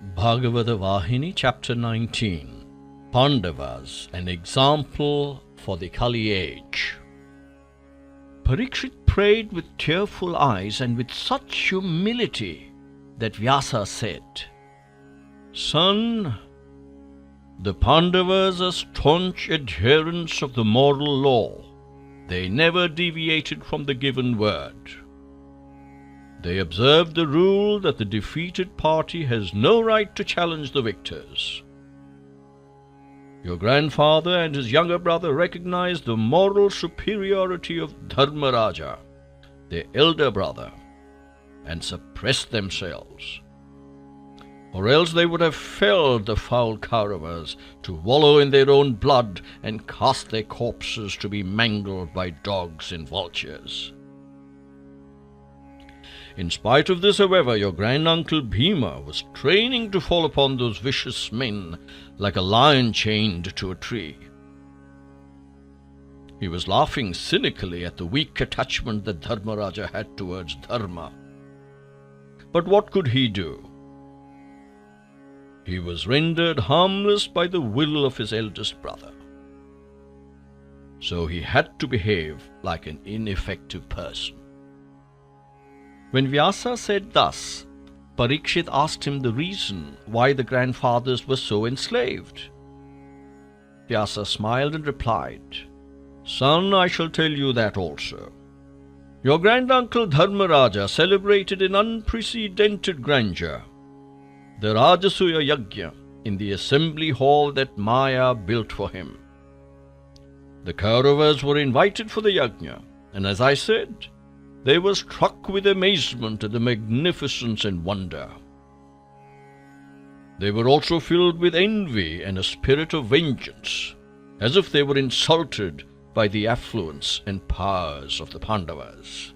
Bhagavatha Vahini, Chapter 19. Pandavas, an example for the Kali age. Parikshith prayed with tearful eyes and with such humility that Vyasa said, "Son, the Pandavas are staunch adherents of the moral law. They never deviated from the given word. They observed the rule that the defeated party has no right to challenge the victors. Your grandfather and his younger brother recognized the moral superiority of Dharmaraja, their elder brother, and suppressed themselves. Or else they would have felled the foul Kauravas to wallow in their own blood and cast their corpses to be mangled by dogs and vultures. In spite of this, however, your granduncle Bhima was training to fall upon those vicious men like a lion chained to a tree. He was laughing cynically at the weak attachment that Dharmaraja had towards Dharma. But what could he do? He was rendered harmless by the will of his eldest brother. So he had to behave like an ineffective person." When Vyasa said thus, Parikshith asked him the reason why the grandfathers were so enslaved. Vyasa smiled and replied, "Son, I shall tell you that also. Your granduncle Dharmaraja celebrated in unprecedented grandeur the Rajasuya Yajna in the assembly hall that Maya built for him. The Kauravas were invited for the Yajna, and as I said, they were struck with amazement at the magnificence and wonder. They were also filled with envy and a spirit of vengeance, as if they were insulted by the affluence and powers of the Pandavas.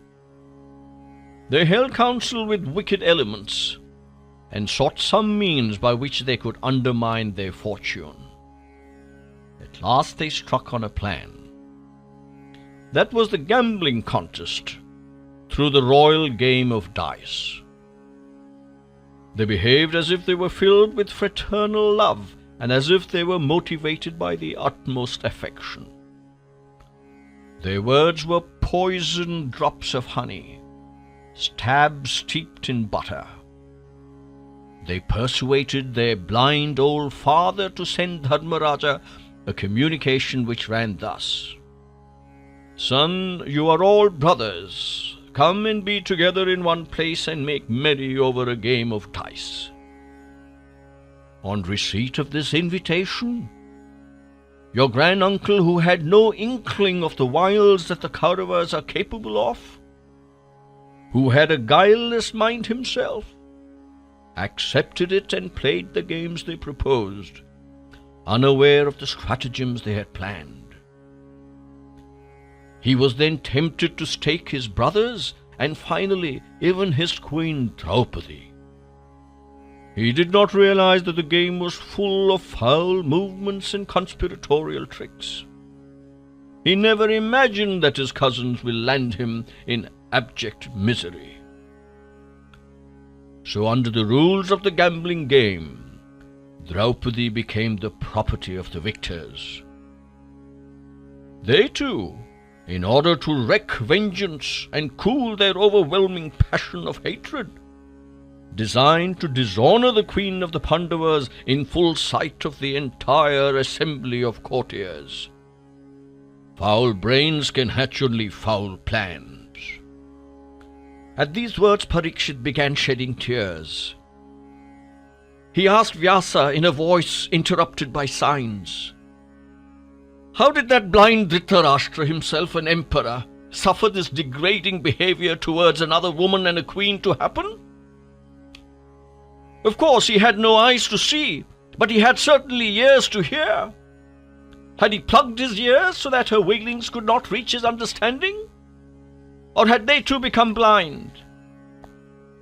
They held counsel with wicked elements and sought some means by which they could undermine their fortune. At last they struck on a plan. That was the gambling contest through the royal game of dice. They behaved as if they were filled with fraternal love and as if they were motivated by the utmost affection. Their words were poisoned drops of honey, stabs steeped in butter. They persuaded their blind old father to send Dharmaraja a communication which ran thus: "Son, you are all brothers. Come and be together in one place and make merry over a game of dice." On receipt of this invitation, your granduncle, who had no inkling of the wiles that the Kauravas are capable of, who had a guileless mind himself, accepted it and played the games they proposed, unaware of the stratagems they had planned. He was then tempted to stake his brothers and finally even his queen Draupadi. He did not realize that the game was full of foul movements and conspiratorial tricks. He never imagined that his cousins will land him in abject misery. So under the rules of the gambling game, Draupadi became the property of the victors. They too, in order to wreak vengeance and cool their overwhelming passion of hatred, designed to dishonor the queen of the Pandavas in full sight of the entire assembly of courtiers. Foul brains can hatch only foul plans. At these words, Parikshith began shedding tears. He asked Vyasa in a voice interrupted by signs, "How did that blind Dhritarashtra, himself an emperor, suffer this degrading behavior towards another woman and a queen to happen? Of course, he had no eyes to see, but he had certainly ears to hear. Had he plugged his ears so that her wailings could not reach his understanding? Or had they too become blind?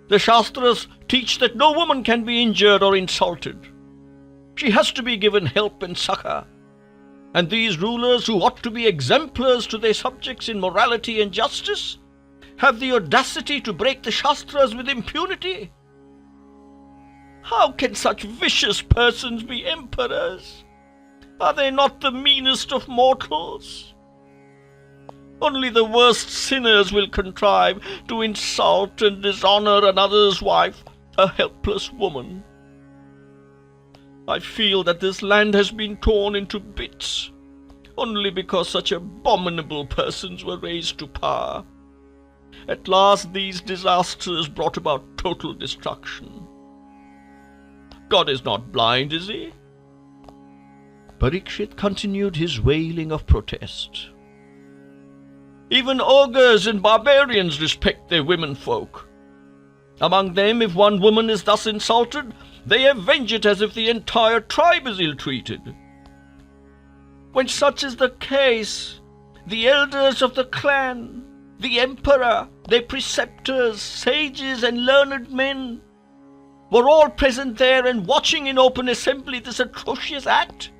The Shastras teach that no woman can be injured or insulted. She has to be given help and succor. And these rulers, who ought to be exemplars to their subjects in morality and justice, have the audacity to break the Shastras with impunity. How can such vicious persons be emperors? Are they not the meanest of mortals? Only the worst sinners will contrive to insult and dishonor another's wife, a helpless woman. I feel that this land has been torn into bits, only because such abominable persons were raised to power. At last these disasters brought about total destruction. God is not blind, is he? Parikshith continued his wailing of protest. Even ogres and barbarians respect their womenfolk. Among them, if one woman is thus insulted, they avenge it as if the entire tribe is ill-treated. When such is the case, the elders of the clan, the emperor, their preceptors, sages and learned men, were all present there and watching in open assembly this atrocious act.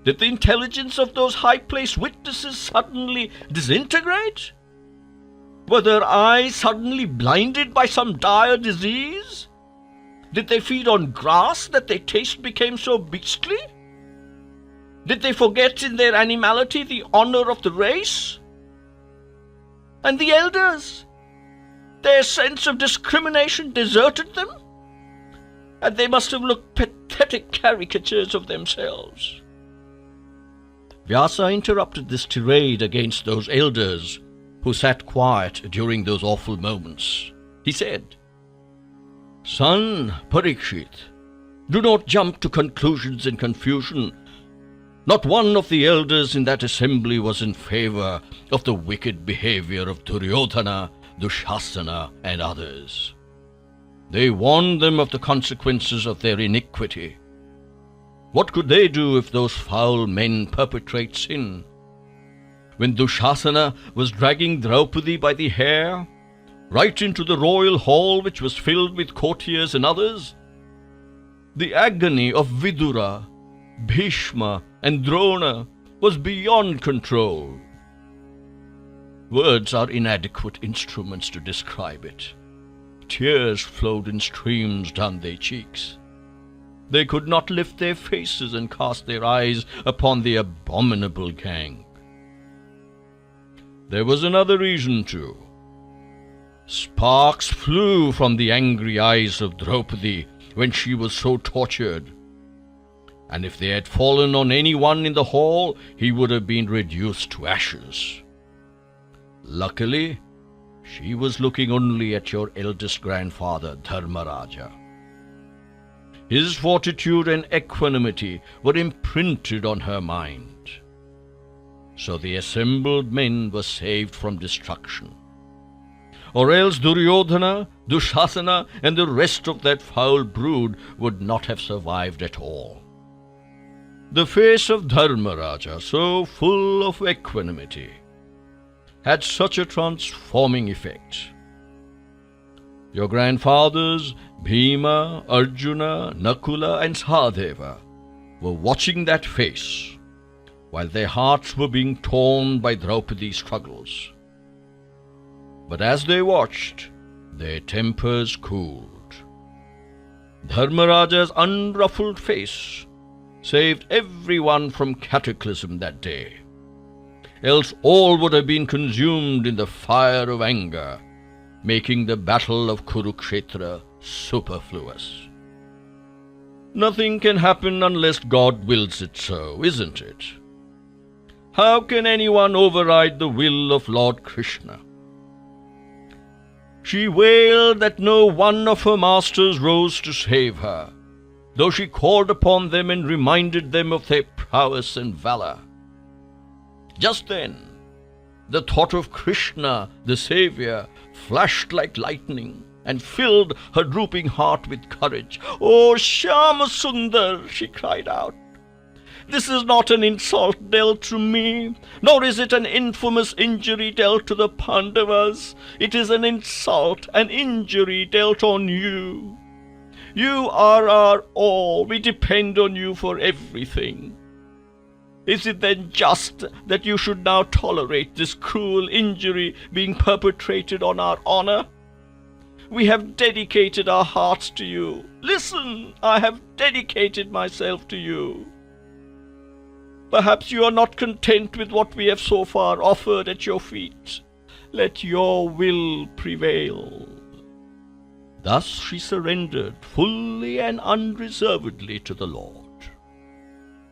Did the intelligence of those high-placed witnesses suddenly disintegrate? Were their eyes suddenly blinded by some dire disease? Did they feed on grass that their taste became so beastly? Did they forget in their animality the honor of the race? And the elders, their sense of discrimination deserted them? And they must have looked pathetic caricatures of themselves. Vyasa interrupted this tirade against those elders who sat quiet during those awful moments. He said, "Son Parikshith, do not jump to conclusions in confusion. Not one of the elders in that assembly was in favor of the wicked behavior of Duryodhana, Dushasana, and others. They warned them of the consequences of their iniquity. What could they do if those foul men perpetrate sin? When Dushasana was dragging Draupadi by the hair, right into the royal hall which was filled with courtiers and others, the agony of Vidura, Bhishma, and Drona was beyond control. Words are inadequate instruments to describe it. Tears flowed in streams down their cheeks. They could not lift their faces and cast their eyes upon the abominable gang. There was another reason too. Sparks flew from the angry eyes of Draupadi when she was so tortured, and if they had fallen on anyone in the hall, he would have been reduced to ashes. Luckily, she was looking only at your eldest grandfather, Dharmaraja. His fortitude and equanimity were imprinted on her mind. So the assembled men were saved from destruction. Or else Duryodhana, Dushasana, and the rest of that foul brood would not have survived at all. The face of Dharmaraja, so full of equanimity, had such a transforming effect. Your grandfathers, Bhima, Arjuna, Nakula, and Sahadeva, were watching that face, while their hearts were being torn by Draupadi's struggles. But as they watched, their tempers cooled. Dharmaraja's unruffled face saved everyone from cataclysm that day. Else all would have been consumed in the fire of anger, making the battle of Kurukshetra superfluous. Nothing can happen unless God wills it so, isn't it? How can anyone override the will of Lord Krishna? She wailed that no one of her masters rose to save her, though she called upon them and reminded them of their prowess and valor. Just then, the thought of Krishna, the Saviour, flashed like lightning and filled her drooping heart with courage. "Oh, Shyama Sundar," she cried out, "this is not an insult dealt to me, nor is it an infamous injury dealt to the Pandavas. It is an insult, an injury dealt on you. You are our all. We depend on you for everything. Is it then just that you should now tolerate this cruel injury being perpetrated on our honor? We have dedicated our hearts to you. Listen, I have dedicated myself to you. Perhaps you are not content with what we have so far offered at your feet. Let your will prevail." Thus she surrendered fully and unreservedly to the Lord.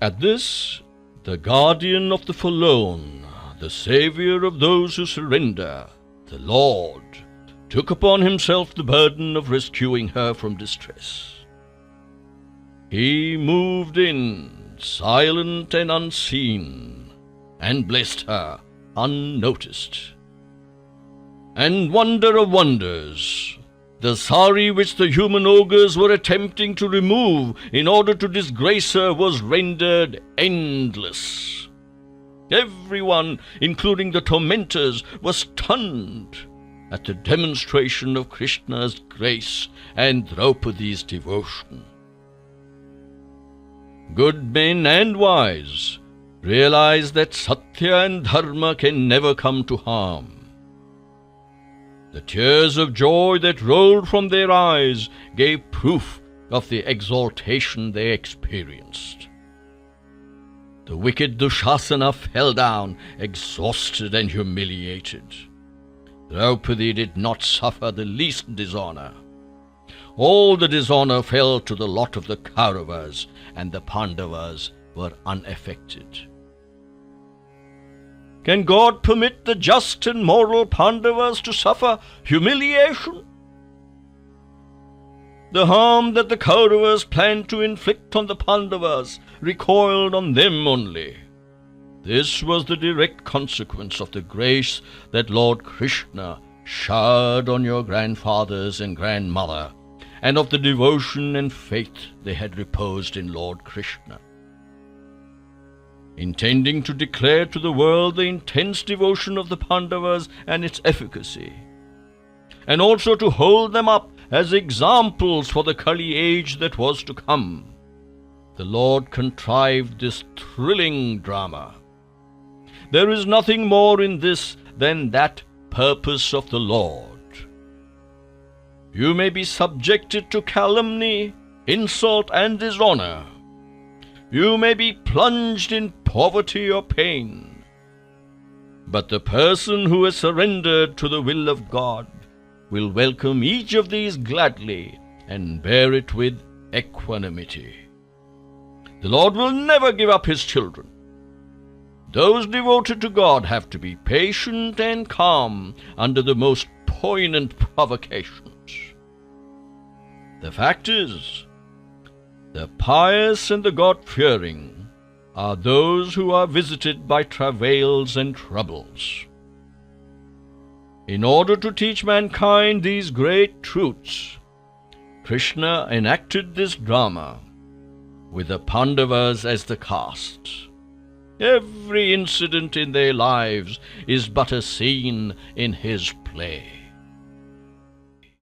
At this, the guardian of the forlorn, the saviour of those who surrender, the Lord, took upon himself the burden of rescuing her from distress. He moved in, silent and unseen, and blessed her unnoticed. And wonder of wonders, the sari which the human ogres were attempting to remove in order to disgrace her was rendered endless. Everyone, including the tormentors, was stunned at the demonstration of Krishna's grace and Draupadi's devotion. Good men and wise realize that Sathya and Dharma can never come to harm. The tears of joy that rolled from their eyes gave proof of the exaltation they experienced. The wicked Dushasana fell down, exhausted and humiliated. Draupadi did not suffer the least dishonor. All the dishonor fell to the lot of the Kauravas, and the Pandavas were unaffected. Can God permit the just and moral Pandavas to suffer humiliation? The harm that the Kauravas planned to inflict on the Pandavas recoiled on them only. This was the direct consequence of the grace that Lord Krishna showered on your grandfathers and grandmother, and of the devotion and faith they had reposed in Lord Krishna. Intending to declare to the world the intense devotion of the Pandavas and its efficacy, and also to hold them up as examples for the Kali age that was to come, the Lord contrived this thrilling drama. There is nothing more in this than that purpose of the Lord. You may be subjected to calumny, insult, and dishonor. You may be plunged in poverty or pain. But the person who has surrendered to the will of God will welcome each of these gladly and bear it with equanimity. The Lord will never give up his children. Those devoted to God have to be patient and calm under the most poignant provocations. The fact is, the pious and the God-fearing are those who are visited by travails and troubles. In order to teach mankind these great truths, Krishna enacted this drama with the Pandavas as the cast. Every incident in their lives is but a scene in his play.